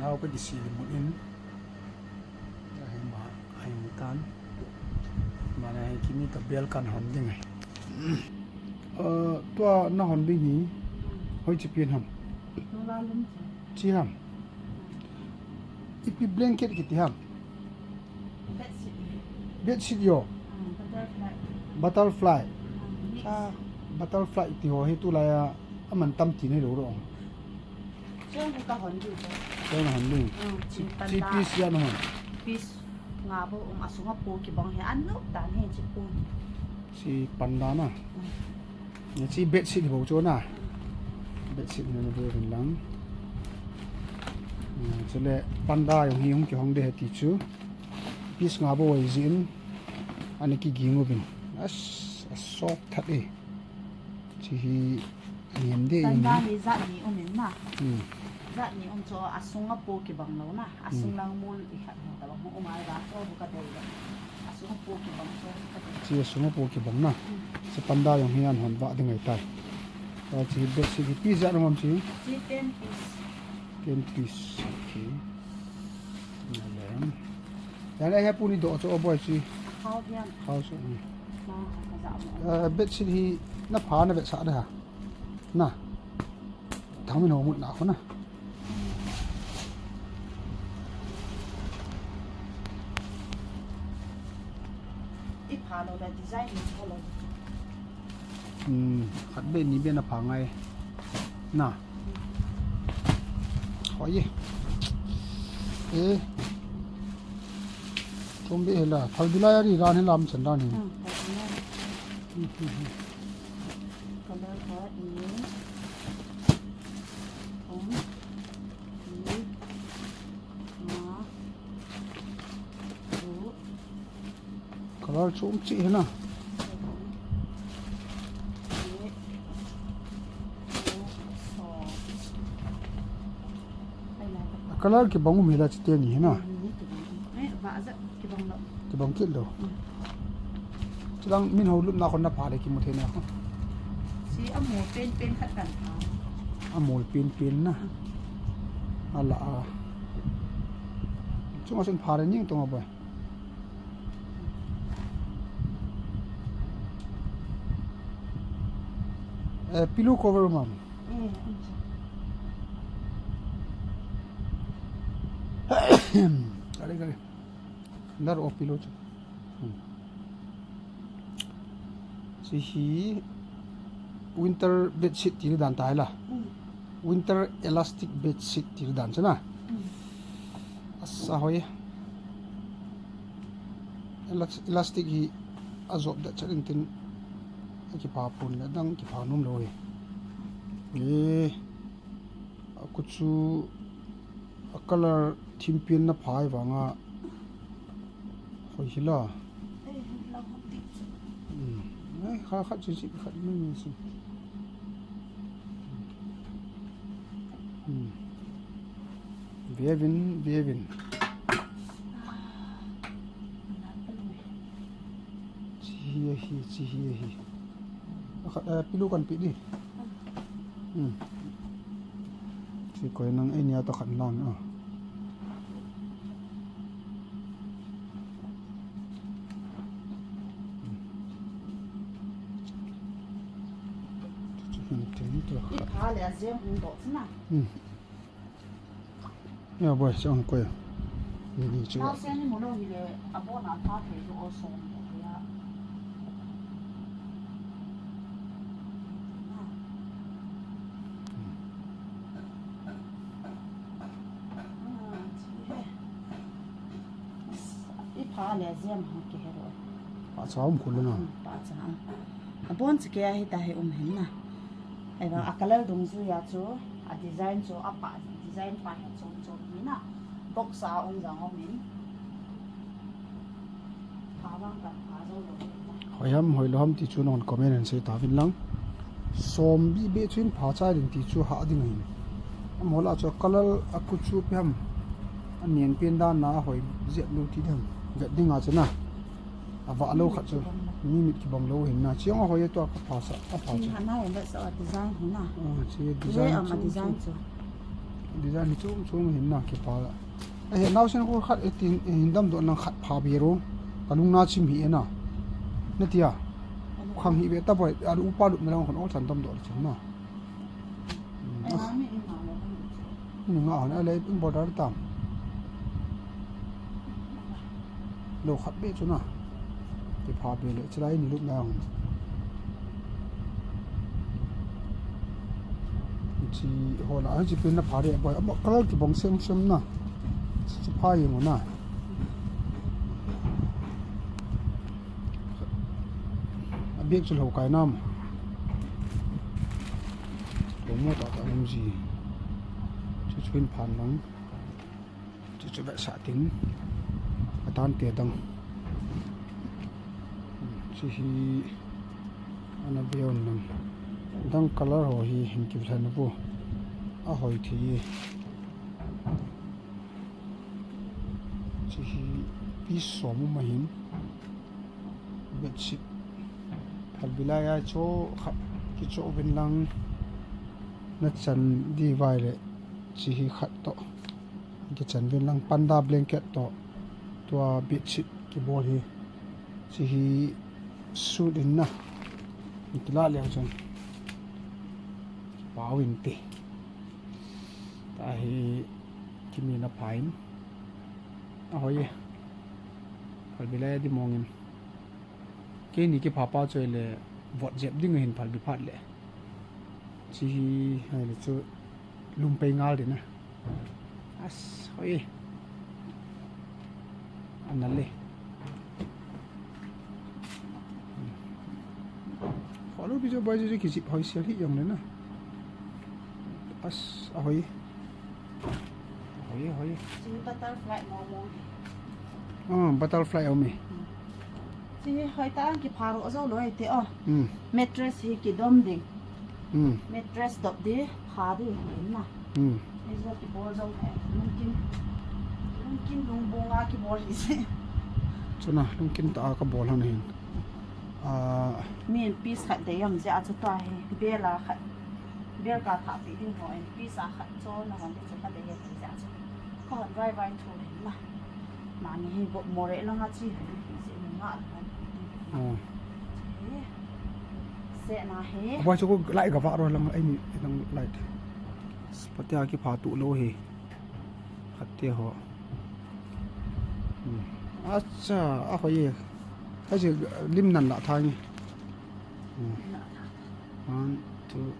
hau pe di si limut in hai ma hai mutan mana hai kimi ta bel kan hon ding ai tua na hon ding hi hoi chi pian ham chi ham ipi blanket ki ti ham bedsheet yo butterfly butterfly ti ho hi tu la ya aman tam ti nei lo ro Siang ka hon du. Siang hon du. Chi piece ya no. Piece nga bo asunga po ki bang he anu tan he chi po. Si panda na. Ni chi bedsheet bo cho na. Bedsheet na bo rin lang. Chale panda yung hi ki hong de he ti chu. Piece nga bo ai zin ani ki gingo bin. As sok that e. Chi hi niam de yin. Panda ni za ni omen na. Za ni cho asunga po ki bang lo na. Asung lang mul I khat ta ba mo umai ba so bu ka dei ba. Asunga po ki bang so ka dei. Chi asunga po ki bang na. Sa panda yung hian hon ba de ngai tai. Ta chi bedsheet ki piece ya rom chi. Chi 10 piece. 10 piece. Okay. Yan ai puni do cho boy chi. How yan? How so. Ma ka bedsheet hi na pha na be sa da ha. Na. Thang min ho mut na ko na. Pha lo da design ni ko lo. Khat be ni be na pha ngai. Na. Hoi. Tom be hela phal dila ya ri ran he lam chan dan ni. Color ko ini. Color chum chi hai na. Color ki bangu mila chi te ni hai na. Ki bang kit lo. Chilang min ho lup na kon na pha le ki mu the na ko. Si amo pen khat kan ha. Amol pin na. Ala a. Chung asen pha re ning tong ba. Pillow cover ma'am. Kare. Nar o pillow chu. Si hi winter bedsheet ti dan tai la. Winter elastic bedsheet ti dan chana. Asa hoi. Elastic hi azob da charin tin ki pa pun la dang ki pa num loi aku chu a color thim pin na phai wanga hoi hila ai kha chi khat min si Bevin chi hi pilu kan pi di si koi nang ai nia to khan lang a I pha le zem hung do na. Ya boy chong koi ni chu Na se ni mo lo hi le abo na pha the do o so ya. Pha le zem ha ke hero. pa chawm khul na Pa cha. Abon che ke hi ta he hen na. Ai ba a color dung zu ya chu a design chu a pa design pa ha chom ni na. Box a ong jang ong min. Pa bang ka pa zo lo. hoyam hoilom ti chu non comment an se ta vin lang som bi be chin pha cha rin ti chu ha ding hin amola cho color aku chu pem anian pin da na hoi je lu ti dang ga ding a chana awa lo kha chu ni mit ki bang lo hin na chiang hoi to ka pha sa a pha Ni cha hana ya ba so design hin na. chi design Ye ma design chu. design chung hin na ki pa he naw sen ko khat tin hindam do nang khat pha bi ro kalung na chim hi na natia khang hi be ta boy ar upa lu melang kon ol san dam do chim na ni nga an ale in border tam lo khat be chu na ki pha be le chlai ni lu melang chi hola a chi pin na phare boy am color ki bong sem na chi pha yi mo na a bek chul ho kai nam lo mo ta ta um ji chi chuin phan lang chi chu ba sa ting atan te dang chi hi ana beon lang dang color ho hi hin ki thlan bu a hoi thi chi hi pi som ma hin bedsheet phal bilaya cho khat ki cho bin lang na chan di vai le chi hi khat to ki chan bin lang panda blanket to tua bedsheet ki bol hi chi hi suit in na itla le chon pawin te ta hi kimi na pain ahoye phal bilai di mongin ke ni ki phapa choi le vot jep ding hin phal bi phat le chi hai le chu lum pe ngal de na as hoye anale kholo bi jo bai jo ki chi hoi sia hi yong le na as ahoy Chi butterfly mo butterfly ome chi hoi ta ki pharo zo loi te o mattress hi ki dom ding mattress dop di pha di hin na ni zo ki bol zo hai mungkin lung bonga ki bol hi se chuna mungkin ta ka bol han hin min piece khat de yam ja chu ta hi bela khat bel ka tha ti ding ho en piece a khat cho na hon de cha de ye ja chu kon vai thu na ma ni hi bo more la nga chi hi se nga se na he boy chu lại gặp vợ rồi lang ai ni lang lại patia ki pha tu lo he khatte ho acha a hoye cái gì lim nằn lạ thay nhỉ one two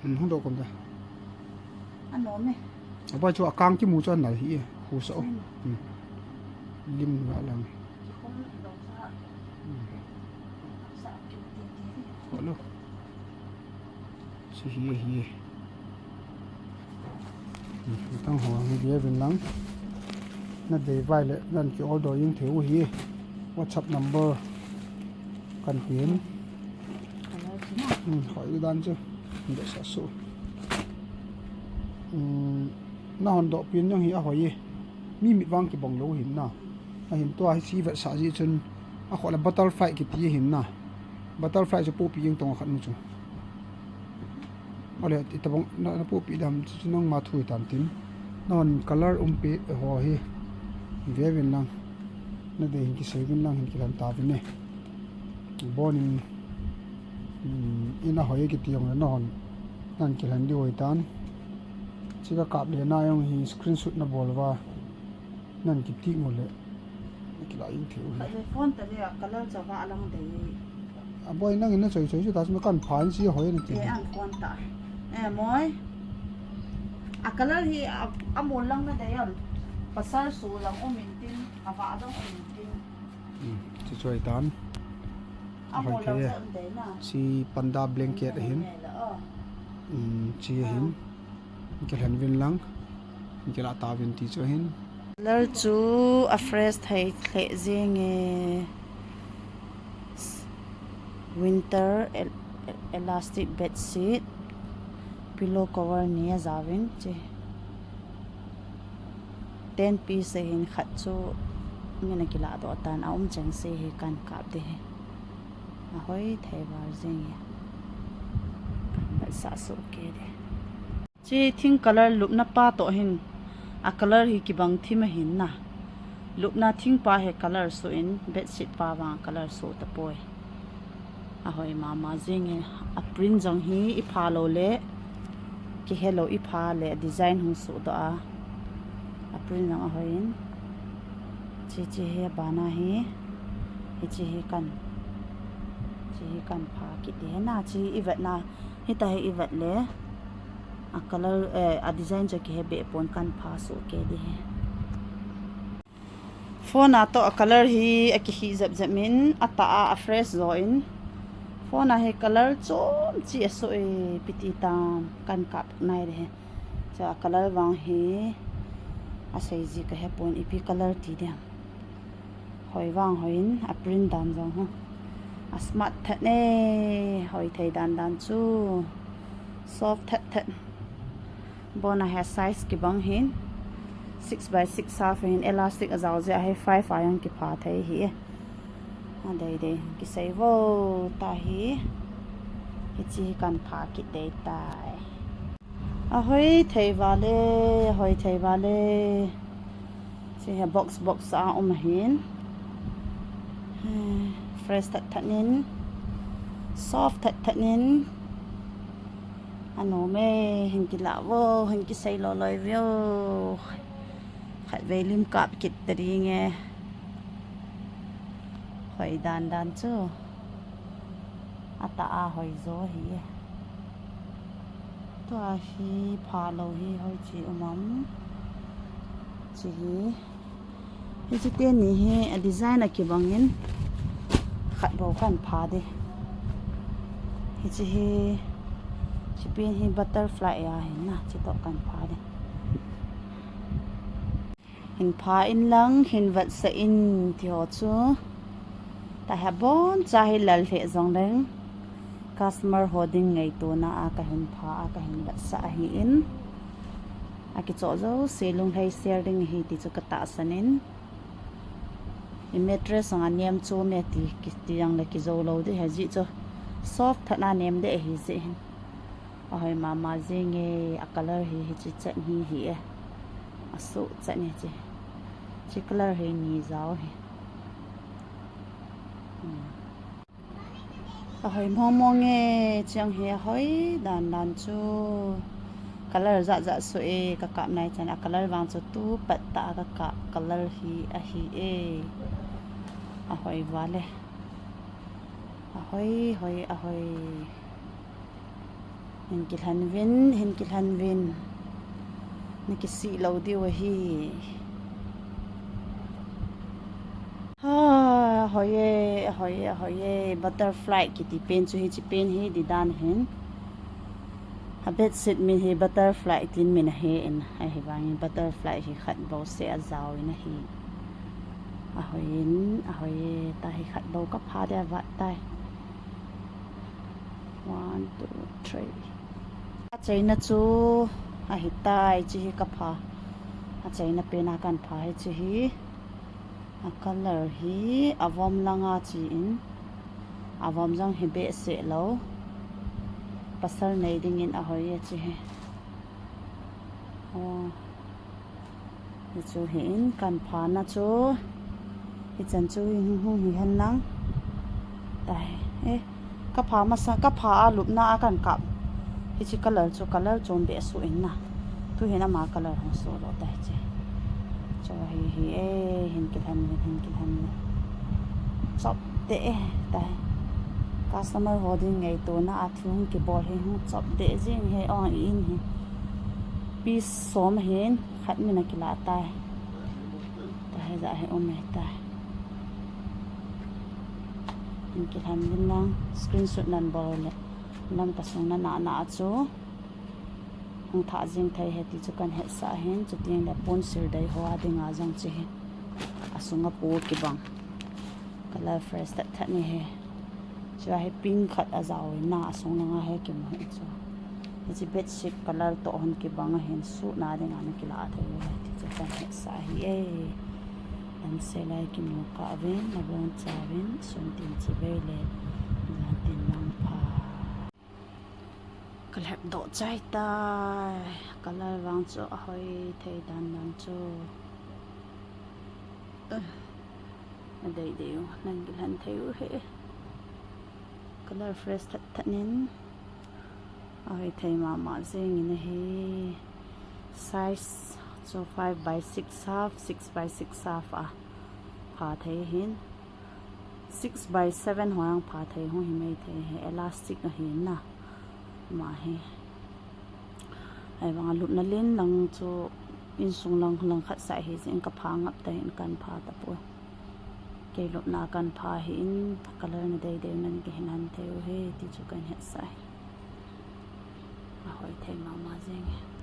không đâu còn đây anh nói này ở bên chỗ căng cái mũ cho này hi hồ sổ lim lạ làm khó luôn chỉ hi tăng hoa như vậy bên lăng nó để vài lệ nên cái order những thiếu hi WhatsApp number cần hiến hỏi đan chứ để sản xuất nó hòn độ pin như hiện hỏi gì mi mịt vang cái bóng lỗ hiến nào hiện toa chỉ vật sản gì chân gọi là butterfly cái tí hiến nào butterfly cho bố pi tông khăn chứ ở đây thì bóng nó bố pi đam chứ nó mà thui tàn tím nó hòn color pe hỏi hi về bên lăng nó để hình cái sợi bên lăng hình cái làm tàu bên này bon in hỏi cái tiếng là nó nên cái làm điều tan chỉ có cặp để nay ông hi screenshot nó bỏ vào nên cái tiếng một lệ cái lại những thiếu cái phone tới là color cho vợ lăng để boy năng nó chơi chơi ta mới cần phán gì hỏi này cái ăn phone ta mối color hi muốn lăng nó để rồi pasal su lang mintin ava dong mintin chỉ chơi tan amo lang sa unde na si panda blanket hin chi hin cái hình viên lăng cái là ta viên tí cho hin color chu a fresh thai khle jing winter elastic bed sheet pillow cover nia zawing che 10 piece hin khat chu ngena kila do tan aum chang se he kan kap de a hoi thai war jing ya kan ba sa so ke de chi thing color lup na pa to hin a color hi ki bang thi ma hin na lup na thing pa he color so in bedsheet pa wang color so ta poi a hoi mama jing a print jong hi I pha lo le ki hello I pha le design hung so do a print jong a hoi in chi he bana hi chi hi kan pha ki de na chi iwat na hi ta hi iwat le a color a design jo ki he be pon kan pha so ke de he phone a to a color hi a ki hi zap min ata a fresh zo in phone a he color chom chi so e piti tam kan kap nai de cha color wang hi a sei ji ka he pon ipi color ti de hoi wang hoin a print dan jong ho a smart that ne hoi thei dan chu soft that bona ha size ki bang hin 6x6 half in elastic azao je hai 5 ayang ki pha thei hi a dei ki sei wo ta hi chi kan pha ki dei tai a hoi thei wa le chi ha box a hin fresh that nin soft that nin ano me hin ki la wo hin ki sei lo loi vio khat ve lim kap kit tari nge hoi dan chu ata a hoi zo hi to a hi pha lo hi hoi chi umam chi hi chi te ni hi a design a ki bangin khat bo kan pha de hi chi pin hi butterfly a hin na chi to kan pha de hin pha in lang hin wat sa in ti ho chu ta ha bon cha hi lal he zong leng customer holding ngai to na a ka hin pha a ka hin wat sa hi in a ki cho zo selung hai sharing hi ti chu ka ta sanin in mattress ang niam chu me ti yang la ki zo lo de ha ji cho soft thana nem de hi ji a hoi mama jinge a color hi chi chen hi a so chen ni chi color hi ni zao hi a hoi mo nge chang he hoi dan chu color za so e ka kap nai chan a color wang chu tu pat ta ka color hi a hi a hoi wale a hoi hin kilhen win ni ki si lo di wa hi hoye butterfly ki ti pen chu hi chi pen hi di dan hin a bedsheet min hi butterfly tin min he in ai hi wang butterfly hi khat bo se a zaw in hi a hoye ta hi khat bo ka pha de wa tai 1 2 3 a chaina chu a hi tai chi hi ka pha a chaina pe na kan pha hi chi hi a color hi avom langa chi in avom jang hi be se lo pasal nei ding in a hoi chi hi chu hi in kan pha na chu hi chan chu hi han lang tai ka pha ma sa ka pha a lup na a kan kap hi chi color chon be su in na tu hi na ma color hong so lo tai che cho hi hin kilhen chop de tai customer holding ngai to na a thung ki bol hi hu chop de jing he on in hi piece som hen khat ni na kila tai za he om me tai in kilhen bin lang screenshot nan bol le nam ka song na chu hong tha jing thai he ti chu kan he sa hen chu tiang da pon sir dai ho a dinga jang che he asunga po ki bang color fresh that ni he chu he pink khat a zaw na asung na nga he ki mo he chu chi bedsheet color to hon ki bang hen su na dinga na kila a thai he ti chu kan he sa hi an se lai ki mo ka ven na bon cha ven sun tin chi ve le na tin lang pha cái hẹp độ trái ta cái là vàng chỗ hơi thấy đàn chỗ đầy đều nên cái lần thiếu hết cái là fresh thật thật nên hơi thấy mà riêng như này size so 5 by 6 half 6 by 6 half à phá thấy hin 6 by 7 hoàng phá thấy không hi mấy thấy elastic là hin na mà hi ai vang lut na len lang chu in sung lang khat sai hi jing ka phá ngap ta in kan phá ta po ke lut na kan phá hi in color na dei dei nan ke hinan theo he ti chu kan het sai a hoi thei ma jing